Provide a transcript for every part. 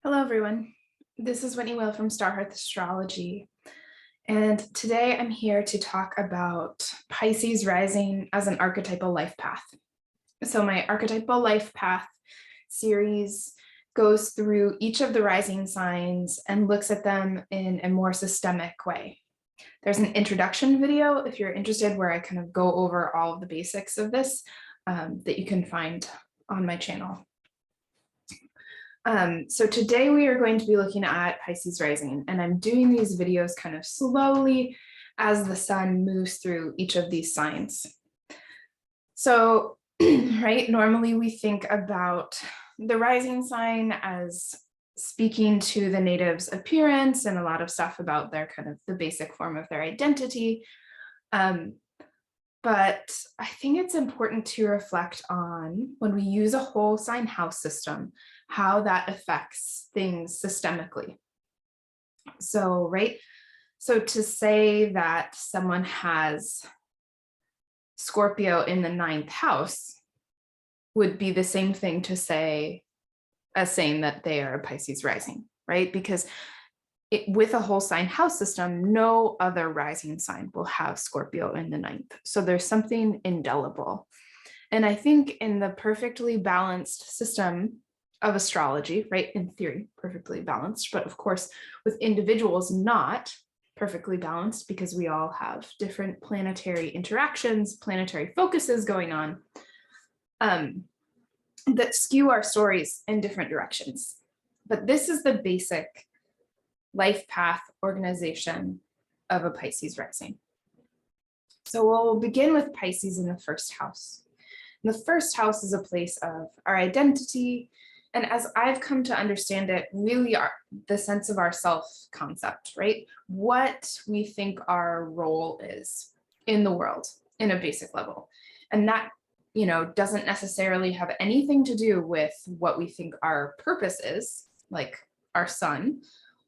Hello, everyone. This is Whitney Will from Star Hearth Astrology. And today I'm here to talk about Pisces rising as an archetypal life path. So, my archetypal life path series goes through each of the rising signs and looks at them in a more systemic way. There's an introduction video if you're interested, where I kind of go over all of the basics of this that you can find on my channel. So today we are going to be looking at Pisces rising, and I'm doing these videos kind of slowly as the sun moves through each of these signs. So, right, normally we think about the rising sign as speaking to the native's appearance and a lot of stuff about their kind of the basic form of their identity. But I think it's important to reflect on, when we use a whole sign house system, how that affects things systemically. So, right? So to say that someone has Scorpio in the ninth house would be the same thing to say as saying that they are a Pisces rising, right? Because with a whole sign house system, no other rising sign will have Scorpio in the ninth. So there's something indelible. And I think in the perfectly balanced system of astrology, right, in theory, perfectly balanced, but of course, with individuals not perfectly balanced because we all have different planetary interactions, planetary focuses going on, that skew our stories in different directions. But this is the basic life path organization of a Pisces rising. So we'll begin with Pisces in the first house. And the first house is a place of our identity, and as I've come to understand it, really the sense of our self concept, right? What we think our role is in the world in a basic level. And that, doesn't necessarily have anything to do with what we think our purpose is, like our sun,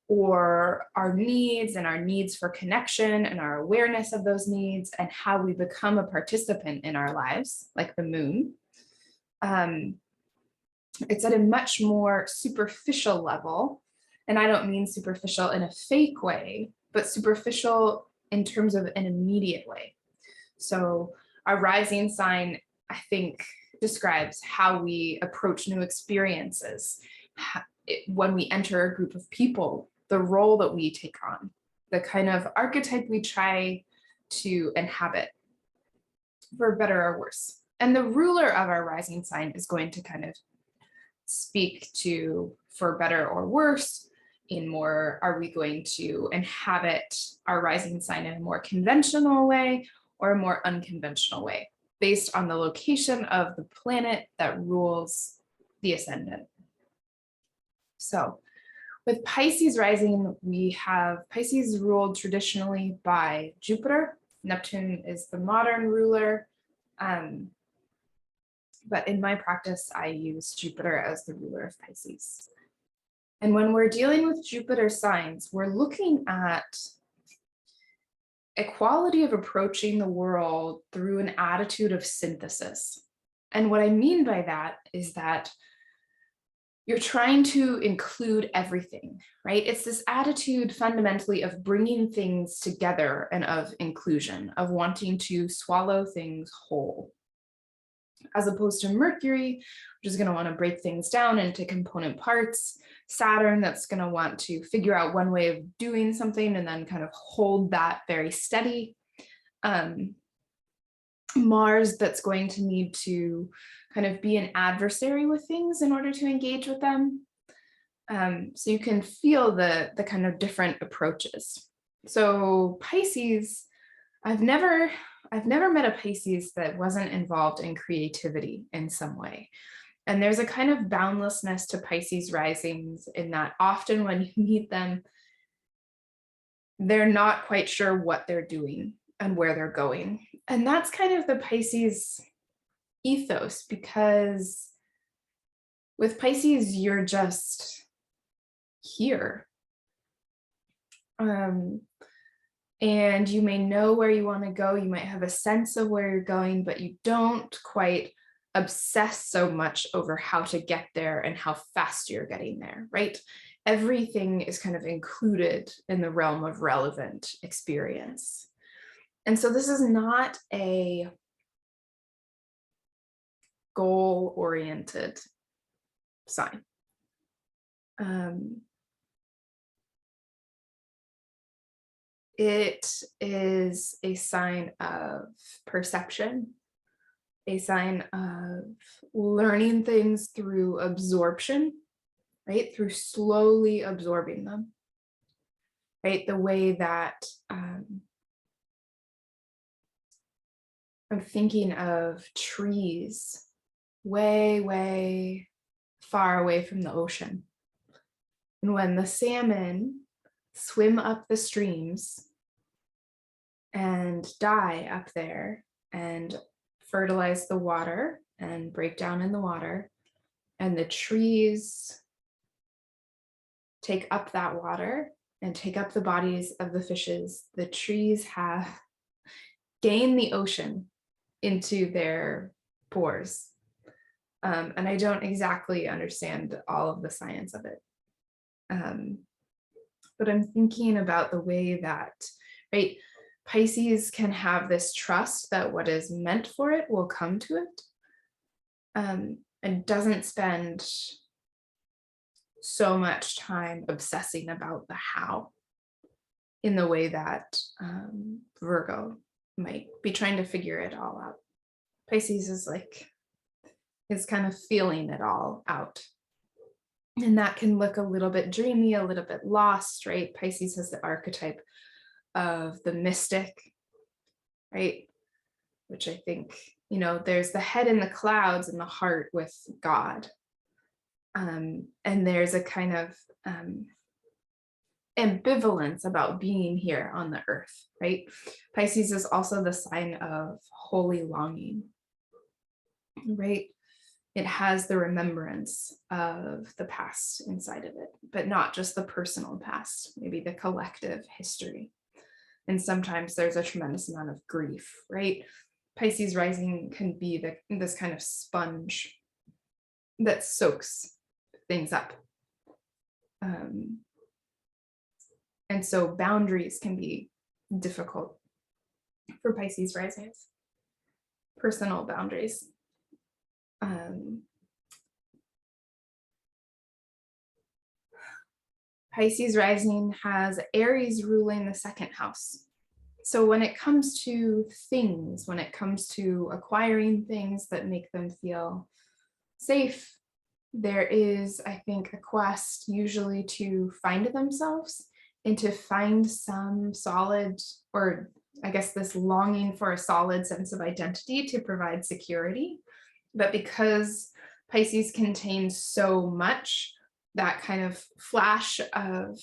or our needs for connection and our awareness of those needs and how we become a participant in our lives, like the moon. It's at a much more superficial level. And I don't mean superficial in a fake way, but superficial in terms of an immediate way. So our rising sign, I think, describes how we approach new experiences, when we enter a group of people, the role that we take on, the kind of archetype we try to inhabit, for better or worse. And the ruler of our rising sign is going to kind of speak to, for better or worse, are we going to inhabit our rising sign in a more conventional way or a more unconventional way, based on the location of the planet that rules the ascendant. So with Pisces rising, we have Pisces ruled traditionally by Jupiter. Neptune is the modern ruler. But in my practice, I use Jupiter as the ruler of Pisces. And when we're dealing with Jupiter signs, we're looking at a quality of approaching the world through an attitude of synthesis. And what I mean by that is that you're trying to include everything, right? It's this attitude fundamentally of bringing things together and of inclusion, of wanting to swallow things whole, as opposed to Mercury, which is going to want to break things down into component parts. Saturn, that's going to want to figure out one way of doing something and then kind of hold that very steady. Mars, that's going to need to kind of be an adversary with things in order to engage with them. So you can feel the kind of different approaches. So Pisces, I've never met a Pisces that wasn't involved in creativity in some way. And there's a kind of boundlessness to Pisces risings in that often when you meet them, they're not quite sure what they're doing and where they're going. And that's kind of the Pisces ethos, because with Pisces, you're just here. And you may know where you want to go. You might have a sense of where you're going, but you don't quite obsess so much over how to get there and how fast you're getting there, right? Everything is kind of included in the realm of relevant experience. And so this is not a goal-oriented sign. It is a sign of perception, a sign of learning things through absorption, right? Through slowly absorbing them, right? The way that I'm thinking of trees way, way far away from the ocean. And when the salmon swim up the streams and die up there and fertilize the water and break down in the water, and the trees take up that water and take up the bodies of the fishes, the trees have gained the ocean into their pores. And I don't exactly understand all of the science of it. But I'm thinking about the way that, right, Pisces can have this trust that what is meant for it will come to it, and doesn't spend so much time obsessing about the how in the way that Virgo might be trying to figure it all out. Pisces is kind of feeling it all out. And that can look a little bit dreamy, a little bit lost, right? Pisces has the archetype of the mystic, right? Which I think, there's the head in the clouds and the heart with God. And there's a kind of ambivalence about being here on the earth, right? Pisces is also the sign of holy longing, right? It has the remembrance of the past inside of it, but not just the personal past, maybe the collective history. And sometimes there's a tremendous amount of grief, right? Pisces rising can be this kind of sponge that soaks things up. And so boundaries can be difficult for Pisces risings, personal boundaries. Pisces rising has Aries ruling the second house. So when it comes to things, when it comes to acquiring things that make them feel safe, there is, I think, a quest usually to find themselves and to find some solid, or I guess this longing for a solid sense of identity to provide security. But because Pisces contains so much, that kind of flash of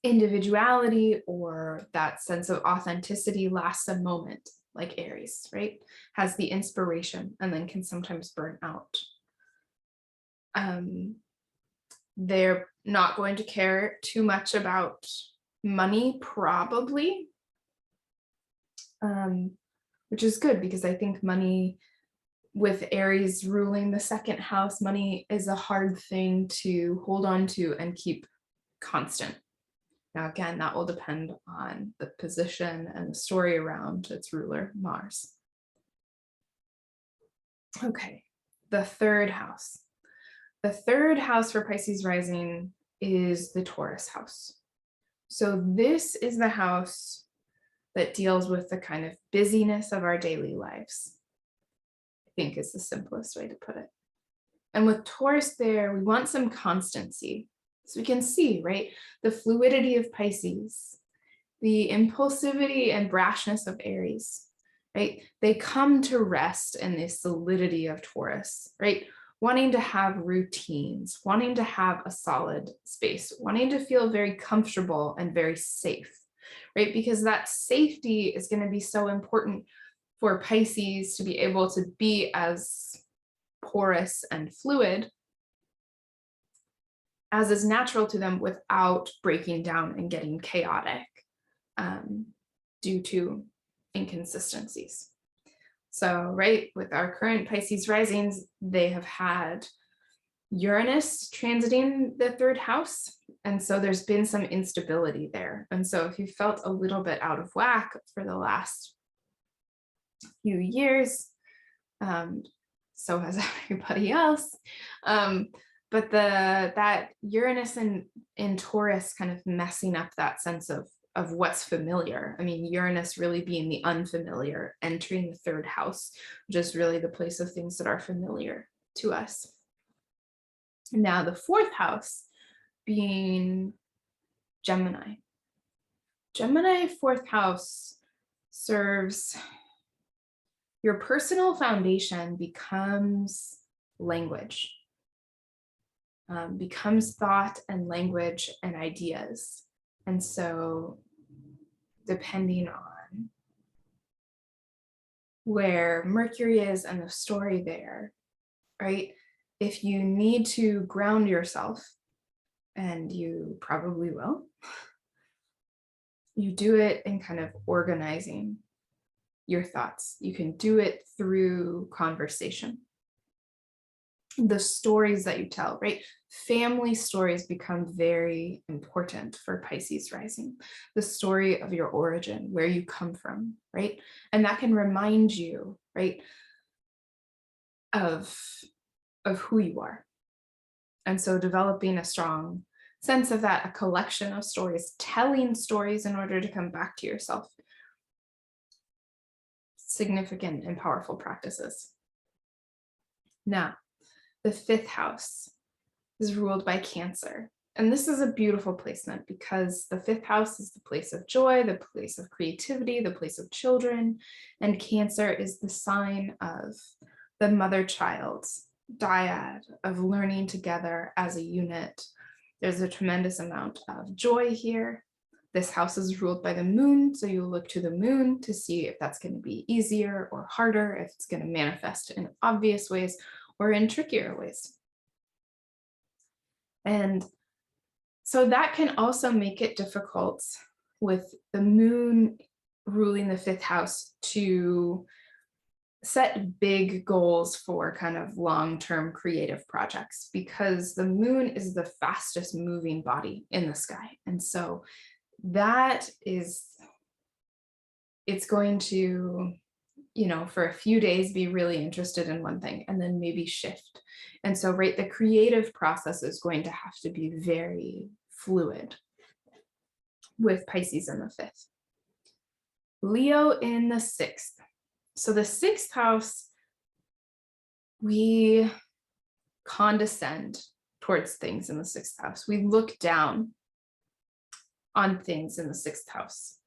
individuality or that sense of authenticity lasts a moment, like Aries, right? Has the inspiration and then can sometimes burn out. They're not going to care too much about money, probably, which is good because I think money, with Aries ruling the second house, money is a hard thing to hold on to and keep constant. Now, again, that will depend on the position and the story around its ruler, Mars. Okay, the third house. The third house for Pisces rising is the Taurus house. So this is the house that deals with the kind of busyness of our daily lives, I think is the simplest way to put it. And with Taurus there, we want some constancy. So we can see, right, the fluidity of Pisces, the impulsivity and brashness of Aries, right? They come to rest in the solidity of Taurus, right? Wanting to have routines, wanting to have a solid space, wanting to feel very comfortable and very safe, right? Because that safety is going to be so important for Pisces to be able to be as porous and fluid as is natural to them without breaking down and getting chaotic due to inconsistencies. So, right, with our current Pisces risings, they have had Uranus transiting the third house. And so there's been some instability there. And so if you felt a little bit out of whack for the last few years, so has everybody else. But that Uranus in Taurus kind of messing up that sense of what's familiar. I mean, Uranus really being the unfamiliar, entering the third house, which is really the place of things that are familiar to us. Now the fourth house being Gemini. Gemini fourth house serves your personal foundation, becomes language, becomes thought and language and ideas. And so depending on where Mercury is and the story there, right? If you need to ground yourself, and you probably will, you do it in kind of organizing your thoughts. You can do it through conversation. The stories that you tell, right? Family stories become very important for Pisces rising. The story of your origin, where you come from, right? And that can remind you, right, of who you are. And so developing a strong sense of that, a collection of stories, telling stories in order to come back to yourself. Significant and powerful practices. Now, the fifth house is ruled by Cancer. And this is a beautiful placement because the fifth house is the place of joy, the place of creativity, the place of children. And Cancer is the sign of the mother-child dyad, of learning together as a unit. There's a tremendous amount of joy here. This house is ruled by the moon, so you look to the moon to see if that's going to be easier or harder, if it's going to manifest in obvious ways or in trickier ways. And so that can also make it difficult with the moon ruling the fifth house to set big goals for kind of long-term creative projects, because the moon is the fastest moving body in the sky. And so that is, it's going to, for a few days be really interested in one thing and then maybe shift. And so, right, the creative process is going to have to be very fluid with Pisces in the fifth. Leo in the sixth. So the sixth house, we condescend towards things in the sixth house. We look down on things in the sixth house.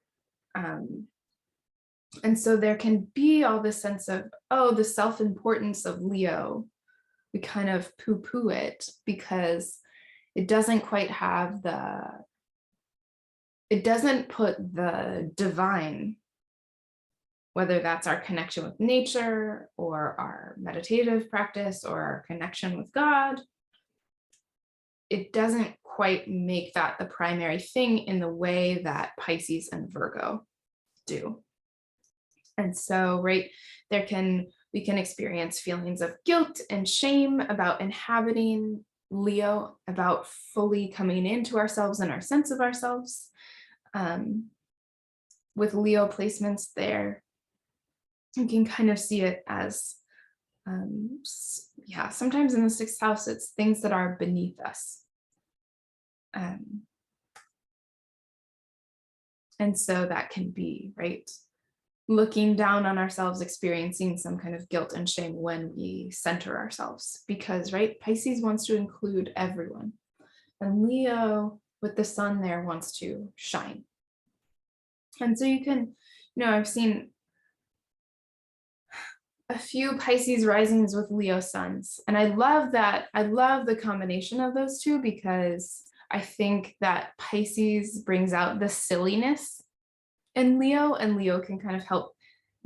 And so there can be all this sense of, oh, the self-importance of Leo. We kind of poo-poo it because it doesn't quite have it doesn't put the divine, whether that's our connection with nature or our meditative practice or our connection with God, it doesn't quite make that the primary thing in the way that Pisces and Virgo do. And so, right, we can experience feelings of guilt and shame about inhabiting Leo, about fully coming into ourselves and our sense of ourselves. With Leo placements there, you can kind of see it as, sometimes in the sixth house, it's things that are beneath us. And so that can be, right, looking down on ourselves, experiencing some kind of guilt and shame when we center ourselves, because, right, Pisces wants to include everyone. And Leo with the sun there wants to shine. And so you can, I've seen a few Pisces risings with Leo suns. And I love that. I love the combination of those two, because I think that Pisces brings out the silliness in Leo, and Leo can kind of help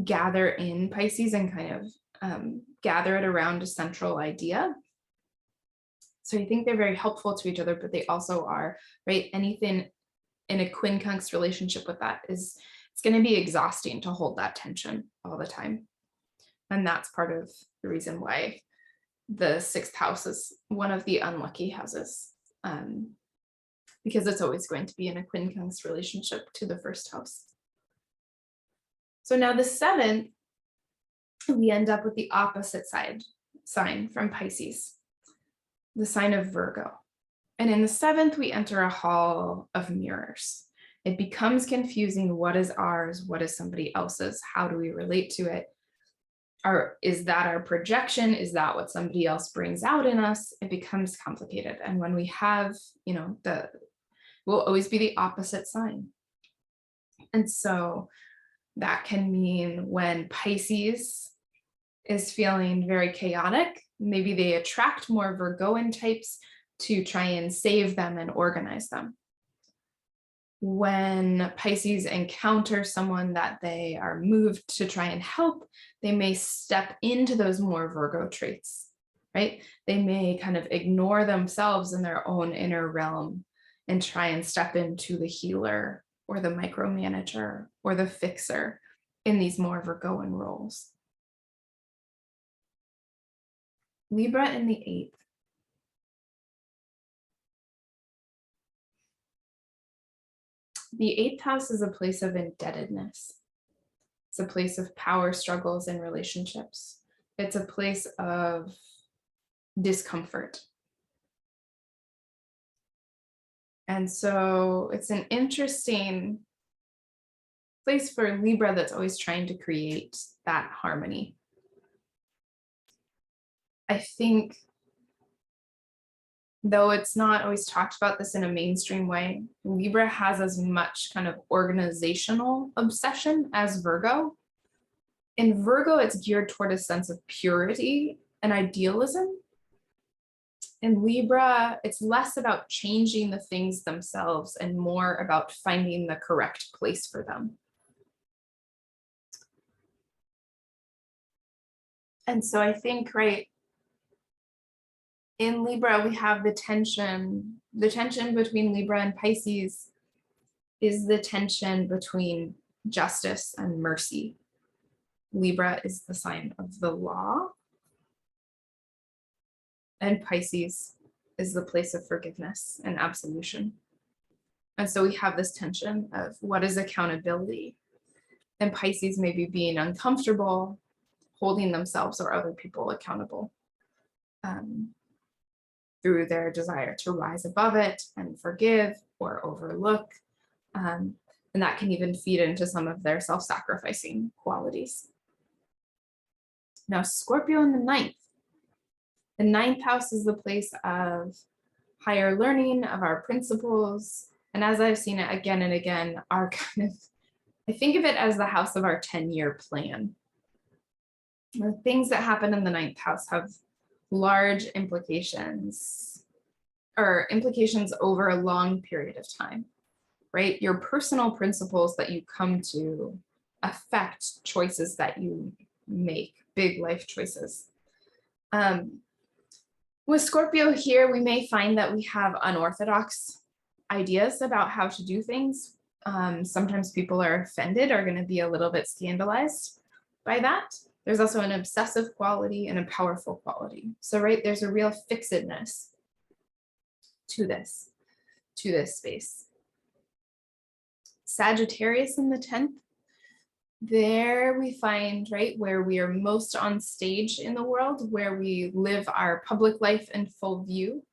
gather in Pisces and kind of gather it around a central idea. So I think they're very helpful to each other, but they also are, right? Anything in a quincunx relationship with that it's going to be exhausting to hold that tension all the time. And that's part of the reason why the 6th house is one of the unlucky houses, because it's always going to be in a quincunx relationship to the 1st house. So now the 7th, we end up with the opposite sign from Pisces, the sign of Virgo. And in the 7th, we enter a hall of mirrors. It becomes confusing. What is ours? What is somebody else's? How do we relate to it? Is that our projection? Is that what somebody else brings out in us? It becomes complicated. And when we have, will always be the opposite sign. And so that can mean when Pisces is feeling very chaotic, maybe they attract more Virgoan types to try and save them and organize them. When Pisces encounter someone that they are moved to try and help, they may step into those more Virgo traits, right? They may kind of ignore themselves in their own inner realm and try and step into the healer or the micromanager or the fixer in these more Virgoan roles. Libra in the 8th. The 8th house is a place of indebtedness. It's a place of power struggles in relationships. It's a place of discomfort. And so it's an interesting place for Libra that's always trying to create that harmony. I think, though it's not always talked about this in a mainstream way, Libra has as much kind of organizational obsession as Virgo. In Virgo, it's geared toward a sense of purity and idealism. In Libra, it's less about changing the things themselves and more about finding the correct place for them. And so I think, right, in Libra, we have the tension between Libra and Pisces is the tension between justice and mercy. Libra is the sign of the law, and Pisces is the place of forgiveness and absolution. And so we have this tension of what is accountability, and Pisces maybe being uncomfortable holding themselves or other people accountable through their desire to rise above it and forgive or overlook. And that can even feed into some of their self-sacrificing qualities. Now, Scorpio in the 9th. The 9th house is the place of higher learning, of our principles. And as I've seen it again and again, our kind of, I think of it as the house of our 10-year plan. The things that happen in the 9th house have large implications, or implications over a long period of time, right? Your personal principles that you come to affect choices that you make, big life choices. With Scorpio here, we may find that we have unorthodox ideas about how to do things. Sometimes people are offended, are going to be a little bit scandalized by that. There's also an obsessive quality and a powerful quality. So, right, there's a real fixedness to this space. Sagittarius in the 10th, there we find, right, where we are most on stage in the world, where we live our public life in full view.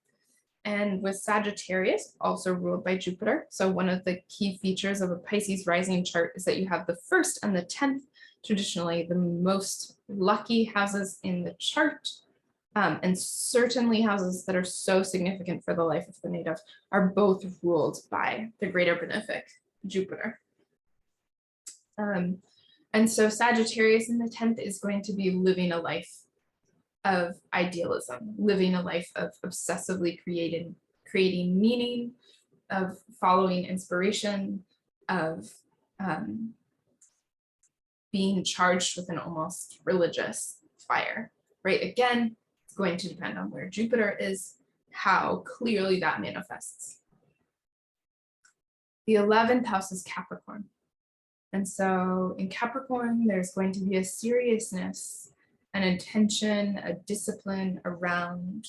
And with Sagittarius, also ruled by Jupiter. So one of the key features of a Pisces rising chart is that you have the 1st and the 10th, traditionally the most lucky houses in the chart. And certainly houses that are so significant for the life of the native are both ruled by the greater benefic Jupiter. And so Sagittarius in the 10th is going to be living a life of idealism, living a life of obsessively creating meaning, of following inspiration, of being charged with an almost religious fire, right? Again, it's going to depend on where Jupiter is, how clearly that manifests. The 11th house is Capricorn. And so in Capricorn, there's going to be a seriousness an intention, a discipline around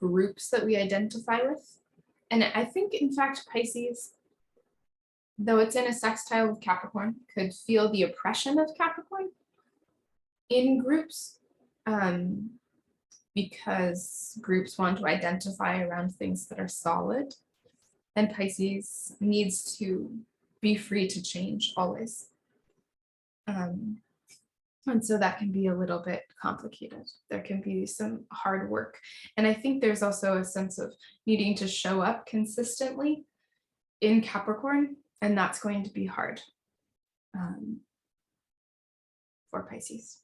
groups that we identify with. And I think, in fact, Pisces, though it's in a sextile with Capricorn, could feel the oppression of Capricorn in groups, because groups want to identify around things that are solid, and Pisces needs to be free to change always. And so that can be a little bit complicated. There can be some hard work. And I think there's also a sense of needing to show up consistently in Capricorn, and that's going to be hard for Pisces.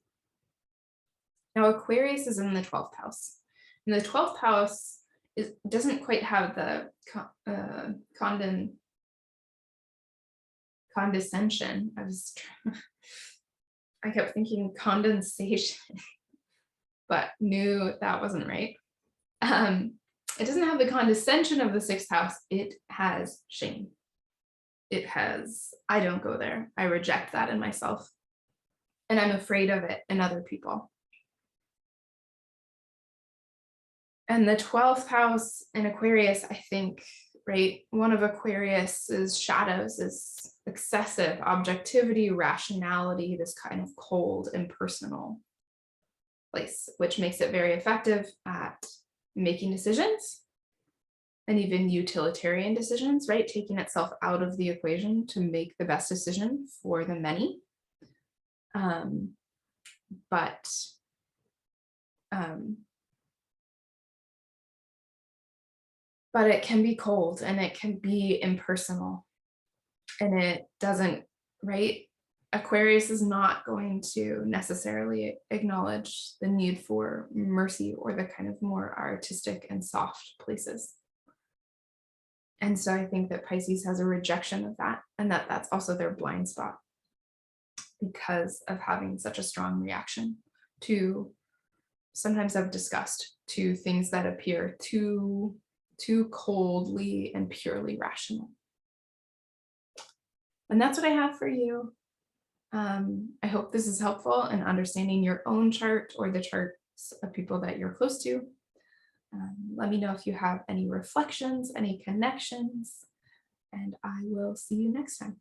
Now, Aquarius is in the 12th house. And the 12th house doesn't quite have the condescension. I kept thinking condensation, but knew that wasn't right. It doesn't have the condescension of the 6th house. It has shame. It has, I don't go there. I reject that in myself. And I'm afraid of it in other people. And the 12th house in Aquarius, I think, right, one of Aquarius's shadows is excessive objectivity, rationality, this kind of cold, impersonal place, which makes it very effective at making decisions and even utilitarian decisions, right? Taking itself out of the equation to make the best decision for the many. But it can be cold and it can be impersonal, and it doesn't, right? Aquarius is not going to necessarily acknowledge the need for mercy or the kind of more artistic and soft places. And so I think that Pisces has a rejection of that, and that's also their blind spot because of having such a strong reaction to, sometimes I've discussed, to things that appear too coldly and purely rational. And that's what I have for you. I hope this is helpful in understanding your own chart or the charts of people that you're close to. Let me know if you have any reflections, any connections, and I will see you next time.